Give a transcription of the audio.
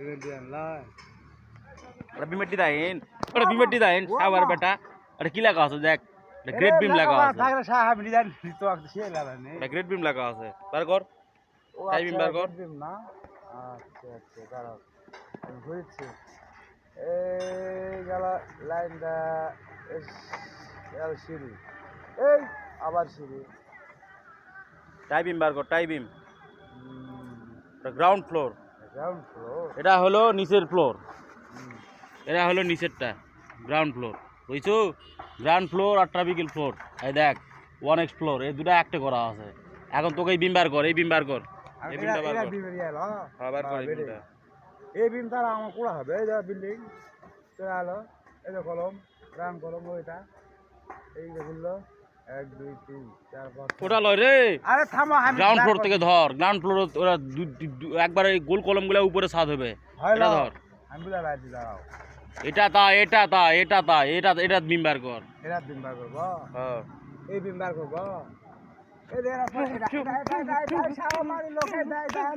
বিমেট design ওটা বিমেট design সাবার বেটা আরে কি লেখা আছে দেখ এটা গ্রেট বিম লেখা আছে থাকলে সাহাব ডিজাইন তো একটা সে লাগা নেই এটা গ্রেট বিম লেখা আছে বার কর টাই বিম বার কর বিম না আচ্ছা আচ্ছা দাঁড়াও আমি বুঝছি এই গেল লাইনটা সিঁড়ি এই আবার সিঁড়ি টাই বিম বার কর টাই বিম এটা গ্রাউন্ড ফ্লোর গ্রাউন্ড ফ্লোর এটা হলো নিচের ফ্লোর এটা হলো নিচেরটা গ্রাউন্ড ফ্লোর বুঝছো গ্রাউন্ড ফ্লোর আর ট্রাফিক্যাল ফ্লোর এই দেখ 1x ফ্লোর এই দুটো একটা করা আছে এখন তোকে এই বিম বার কর এই বিম বার কর এই বিমটা বার কর হ্যাঁ বার কর এই বিমটা এই বিম তারা আমার কোড়া হবে এই যে বিল্ডিং চলে আলো এই যে কলম গ্রাউন্ড কলম ওইটা এই যে বললো 1 2 3 4 5 ওটা লয় রে আরে থামো আমি গ্রাউন্ড ফ্লোর থেকে ধর গ্রাউন্ড ফ্লোর ওরা একবার এই গোল কলমগুলো উপরে ছাদ হবে এটা ধর আমি বুঝা রাখছি দাঁড়াও এটা বিম বার কর এরা বিম বার করবো হ্যাঁ এই বিম বার করবো এই যে এটা